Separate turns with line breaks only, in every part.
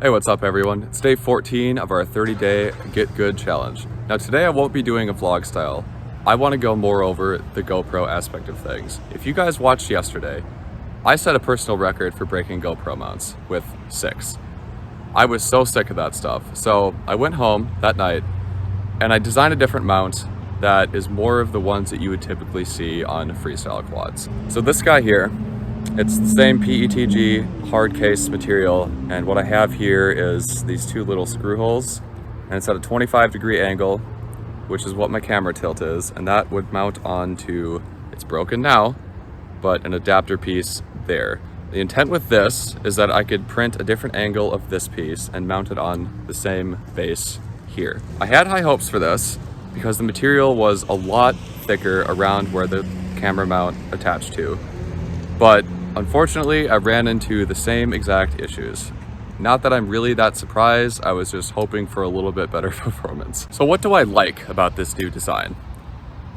Hey, what's up everyone? It's day 14 of our 30-day Get Good challenge. Now today I won't be doing a vlog style. I want to go more over the GoPro aspect of things. If you guys watched yesterday, I set a personal record for breaking GoPro mounts with 6. I was so sick of that stuff. So I went home that night and I designed a different mount that is more of the ones that you would typically see on Freestyle quads. So this guy here, it's the same PETG hard case material, and what I have here is these two little screw holes, and it's at a 25-degree angle, which is what my camera tilt is, and that would mount onto, it's broken now, but an adapter piece there. The intent with this is that I could print a different angle of this piece and mount it on the same base here. I had high hopes for this because the material was a lot thicker around where the camera mount attached to, but unfortunately, I ran into the same exact issues. Not that I'm really that surprised, I was just hoping for a little bit better performance. So what do I like about this new design?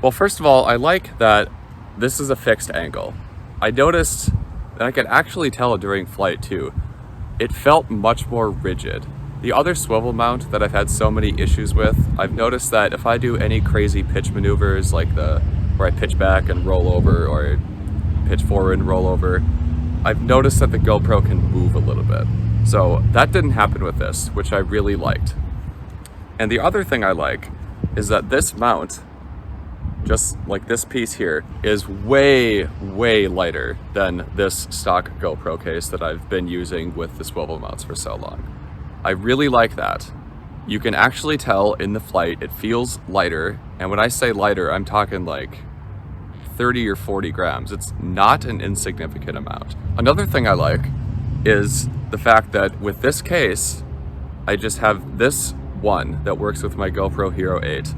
Well, first of all, I like that this is a fixed angle. I noticed that I could actually tell during flight too. It felt much more rigid. The other swivel mount that I've had so many issues with, I've noticed that if I do any crazy pitch maneuvers like where I pitch back and roll over, or pitch forward and roll over, I've noticed that the GoPro can move a little bit. So that didn't happen with this, which I really liked. And the other thing I like is that this mount, just like this piece here, is way, way lighter than this stock GoPro case that I've been using with the swivel mounts for so long. I really like that. You can actually tell in the flight it feels lighter, and when I say lighter, I'm talking like 30 or 40 grams. It's not an insignificant amount. Another thing I like is the fact that with this case, I just have this one that works with my GoPro Hero 8,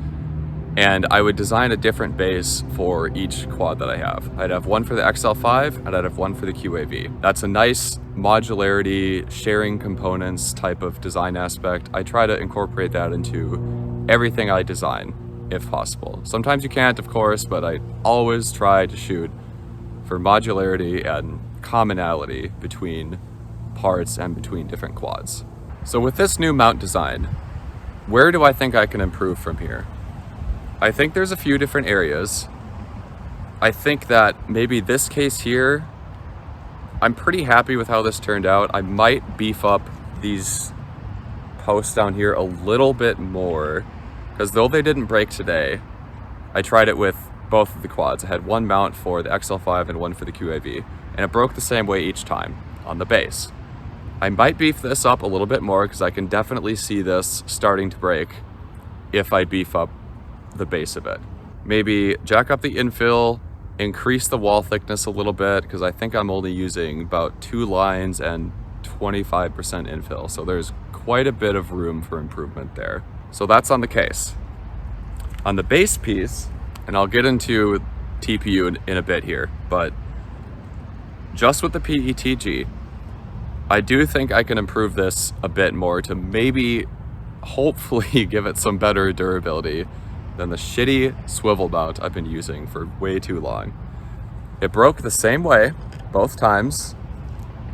and I would design a different base for each quad that I have. I'd have one for the XL5 and I'd have one for the QAV. That's a nice modularity, sharing components type of design aspect. I try to incorporate that into everything I design, if possible. Sometimes you can't, of course, but I always try to shoot for modularity and commonality between parts and between different quads. So with this new mount design, where do I think I can improve from here? I think there's a few different areas. I think that maybe this case here, I'm pretty happy with how this turned out. I might beef up these posts down here a little bit more, because though they didn't break today, I tried it with both of the quads. I had one mount for the XL5 and one for the QAV, and it broke the same way each time on the base. I might beef this up a little bit more because I can definitely see this starting to break if I beef up the base of it. Maybe jack up the infill, increase the wall thickness a little bit, because I think I'm only using about 2 lines and 25% infill, so there's quite a bit of room for improvement there. So that's on the case. On the base piece, and I'll get into TPU in a bit here, but just with the PETG, I do think I can improve this a bit more to maybe, hopefully, give it some better durability than the shitty swivel mount I've been using for way too long. It broke the same way both times.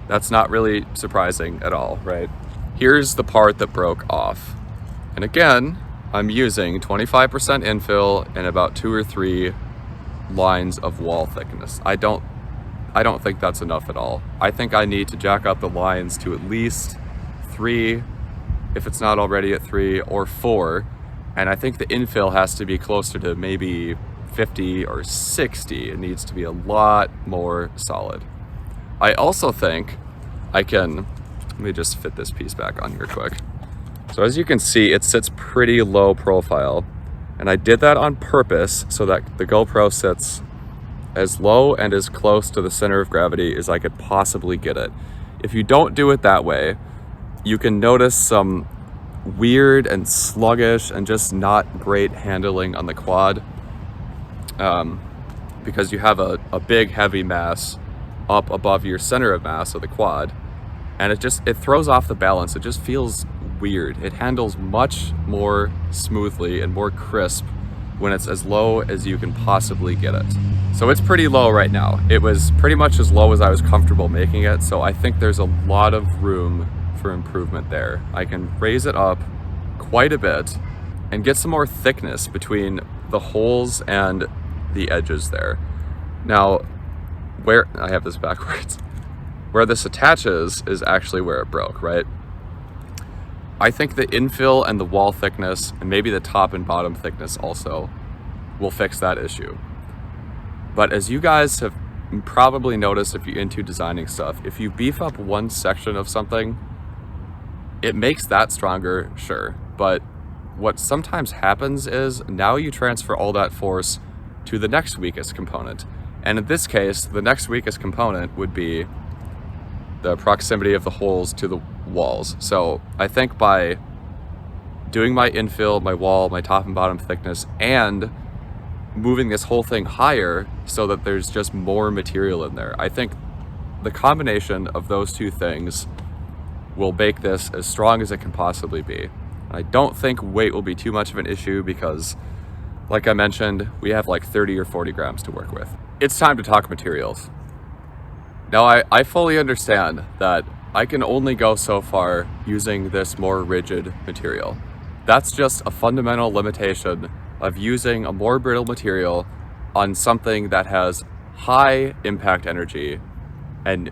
That's not really surprising at all, right? Here's the part that broke off. And again, I'm using 25% infill and about 2 or 3 lines of wall thickness. I don't think that's enough at all. I think I need to jack up the lines to at least 3, if it's not already at 3, or 4. And I think the infill has to be closer to maybe 50 or 60. It needs to be a lot more solid. I also think I can, let me just fit this piece back on here quick. So as you can see, it sits pretty low profile, and I did that on purpose so that the GoPro sits as low and as close to the center of gravity as I could possibly get it. If you don't do it that way, you can notice some weird and sluggish and just not great handling on the quad, because you have a big heavy mass up above your center of mass of the quad, and it throws off the balance. It just feels weird. It handles much more smoothly and more crisp when it's as low as you can possibly get it. So it's pretty low right now. It was pretty much as low as I was comfortable making it, so I think there's a lot of room for improvement there. I can raise it up quite a bit and get some more thickness between the holes and the edges there. Now, where I have this backwards, where this attaches is actually where it broke, right? I think the infill and the wall thickness, and maybe the top and bottom thickness also, will fix that issue. But as you guys have probably noticed if you're into designing stuff, if you beef up one section of something, it makes that stronger, sure. But what sometimes happens is now you transfer all that force to the next weakest component. And in this case, the next weakest component would be the proximity of the holes to the walls. So I think by doing my infill, my wall, my top and bottom thickness, and moving this whole thing higher so that there's just more material in there, I think the combination of those two things will make this as strong as it can possibly be. I don't think weight will be too much of an issue because, like I mentioned, we have like 30 or 40 grams to work with. It's time to talk materials. Now, I fully understand that I can only go so far using this more rigid material. That's just a fundamental limitation of using a more brittle material on something that has high impact energy and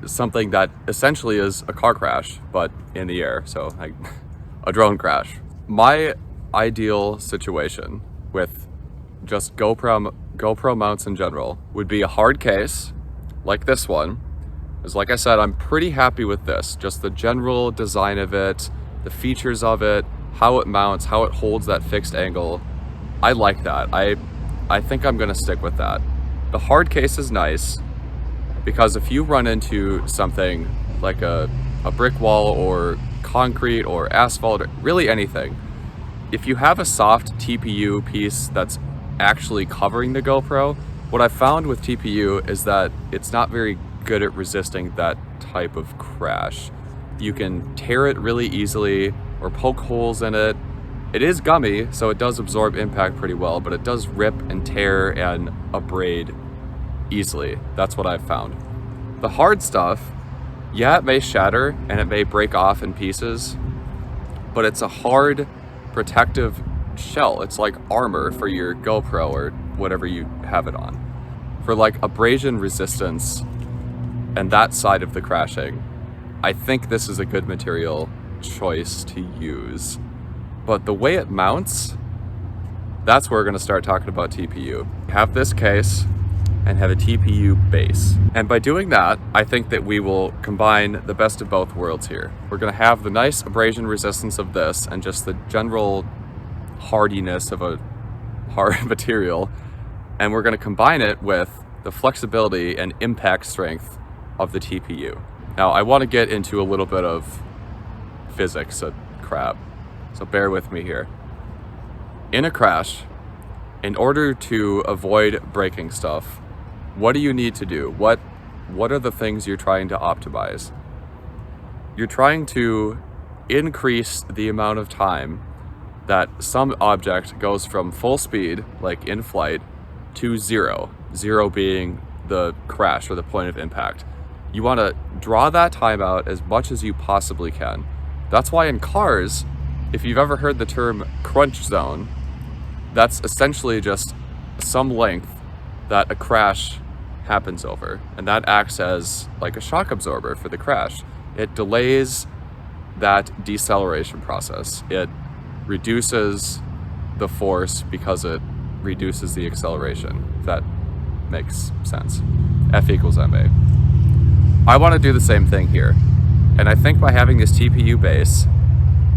something that essentially is a car crash, but in the air, so like a drone crash. My ideal situation with just GoPro mounts in general would be a hard case like this one. Because like I said, I'm pretty happy with this, just the general design of it, the features of it, how it mounts, how it holds that fixed angle. I like that. I think I'm gonna stick with that. The hard case is nice because if you run into something like a brick wall or concrete or asphalt or really anything, if you have a soft TPU piece that's actually covering the GoPro, what I've found with TPU is that it's not very good at resisting that type of crash. You can tear it really easily or poke holes in it. It is gummy, so it does absorb impact pretty well, but it does rip and tear and abrade easily. That's what I've found. The hard stuff, yeah, it may shatter and it may break off in pieces, but it's a hard protective shell. It's like armor for your GoPro or whatever you have it on. For like abrasion resistance and that side of the crashing, I think this is a good material choice to use. But the way it mounts, that's where we're gonna start talking about TPU. Have this case and have a TPU base. And by doing that, I think that we will combine the best of both worlds here. We're gonna have the nice abrasion resistance of this and just the general hardiness of a hard material. And we're gonna combine it with the flexibility and impact strength of the TPU. Now, I wanna get into a little bit of physics of crap, so bear with me here. In a crash, in order to avoid breaking stuff, what do you need to do? What are the things you're trying to optimize? You're trying to increase the amount of time that some object goes from full speed, like in flight, to zero being the crash or the point of impact. You want to draw that time out as much as you possibly can. That's why in cars, if you've ever heard the term crunch zone, that's essentially just some length that a crash happens over, and that acts as like a shock absorber for the crash. It delays that deceleration process. It reduces the force because it reduces the acceleration, if that makes sense. F equals ma. I want to do the same thing here, and I think by having this TPU base,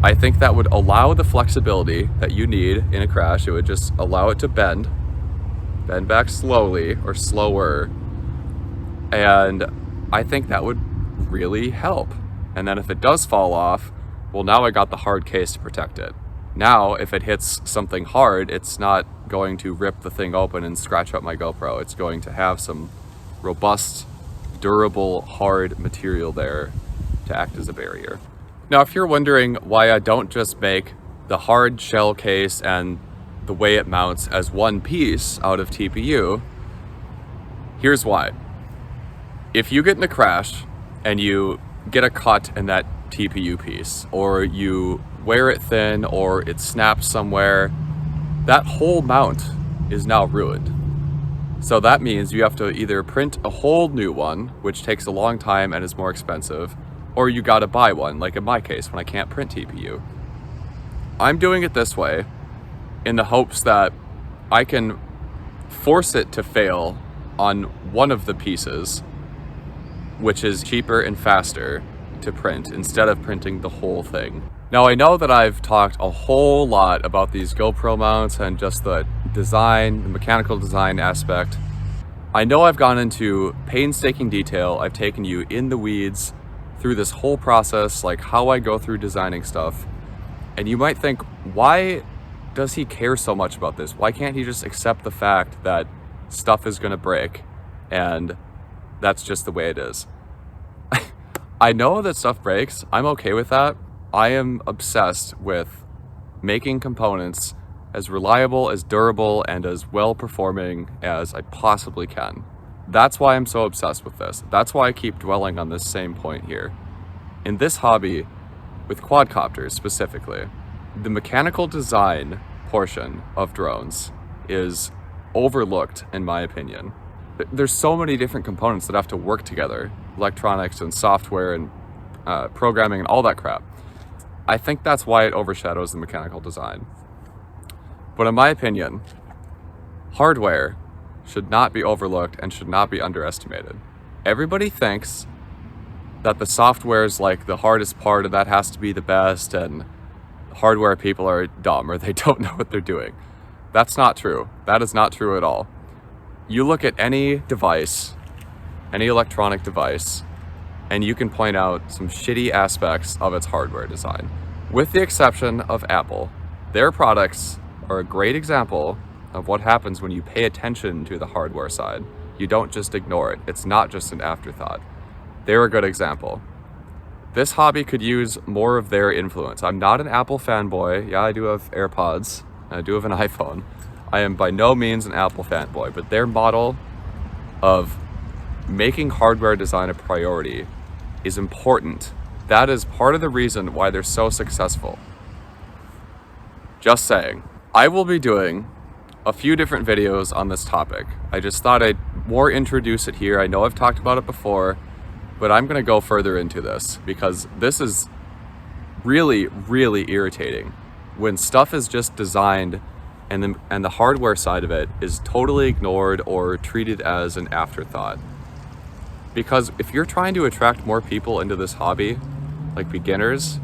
I think that would allow the flexibility that you need in a crash. It would just allow it to bend back slowly or slower, and I think that would really help. And then if it does fall off, well, now I got the hard case to protect it. Now, if it hits something hard, it's not going to rip the thing open and scratch up my GoPro. It's going to have some robust, durable, hard material there to act as a barrier. Now, if you're wondering why I don't just make the hard shell case and the way it mounts as one piece out of TPU, here's why. If you get in a crash and you get a cut in that TPU piece, or you wear it thin, or it snaps somewhere, that whole mount is now ruined. So that means you have to either print a whole new one, which takes a long time and is more expensive, or you gotta buy one, like in my case, when I can't print TPU. I'm doing it this way in the hopes that I can force it to fail on one of the pieces, which is cheaper and faster to print instead of printing the whole thing. Now, I know that I've talked a whole lot about these GoPro mounts and just the design, the mechanical design aspect. I know I've gone into painstaking detail. I've taken you in the weeds through this whole process, like how I go through designing stuff. And you might think, why does he care so much about this? Why can't he just accept the fact that stuff is gonna break and that's just the way it is? I know that stuff breaks. I'm okay with that. I am obsessed with making components as reliable, as durable, and as well-performing as I possibly can. That's why I'm so obsessed with this. That's why I keep dwelling on this same point here. In this hobby, with quadcopters specifically, the mechanical design portion of drones is overlooked, in my opinion. There's so many different components that have to work together, electronics and software and programming and all that crap. I think that's why it overshadows the mechanical design. But in my opinion, hardware should not be overlooked and should not be underestimated. Everybody thinks that the software is like the hardest part and that has to be the best, and hardware people are dumb or they don't know what they're doing. That's not true. That is not true at all. You look at any device, any electronic device, and you can point out some shitty aspects of its hardware design. With the exception of Apple, their products are a great example of what happens when you pay attention to the hardware side. You don't just ignore it. It's not just an afterthought. They're a good example. This hobby could use more of their influence. I'm not an Apple fanboy. Yeah, I do have AirPods, and I do have an iPhone. I am by no means an Apple fanboy, but their model of making hardware design a priority is important. That is part of the reason why they're so successful. Just saying. I will be doing a few different videos on this topic. I just thought I'd more introduce it here. I know I've talked about it before, but I'm gonna go further into this because this is really, really irritating when stuff is just designed and the hardware side of it is totally ignored or treated as an afterthought. Because if you're trying to attract more people into this hobby, like beginners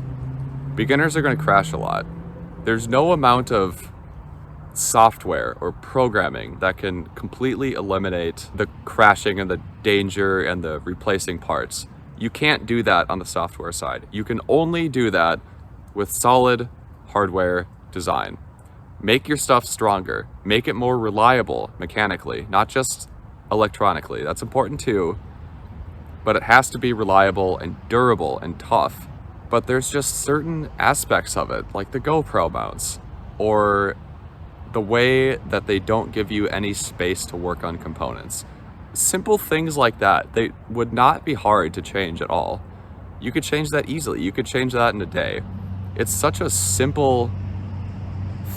are gonna crash a lot. There's no amount of software or programming that can completely eliminate the crashing and the danger and the replacing parts. You can't do that on the software side. You can only do that with solid hardware design. Make your stuff stronger. Make it more reliable mechanically, not just electronically. That's important too, but it has to be reliable and durable and tough. But there's just certain aspects of it, like the GoPro mounts, or the way that they don't give you any space to work on components. Simple things like that, they would not be hard to change at all. You could change that easily. You could change that in a day. It's such a simple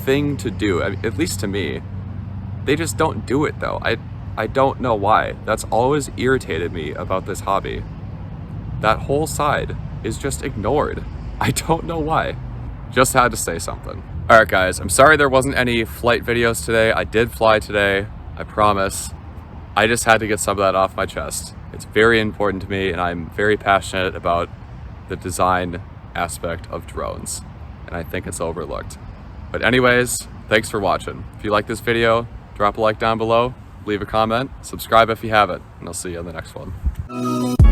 thing to do, at least to me. They just don't do it though. I don't know why. That's always irritated me about this hobby. That whole side is just ignored. I don't know why. Just had to say something. All right guys, I'm sorry there wasn't any flight videos today. I did fly today, I promise. I just had to get some of that off my chest. It's very important to me and I'm very passionate about the design aspect of drones. And I think it's overlooked. But anyways, thanks for watching. If you like this video, drop a like down below, leave a comment, subscribe if you haven't, and I'll see you on the next one.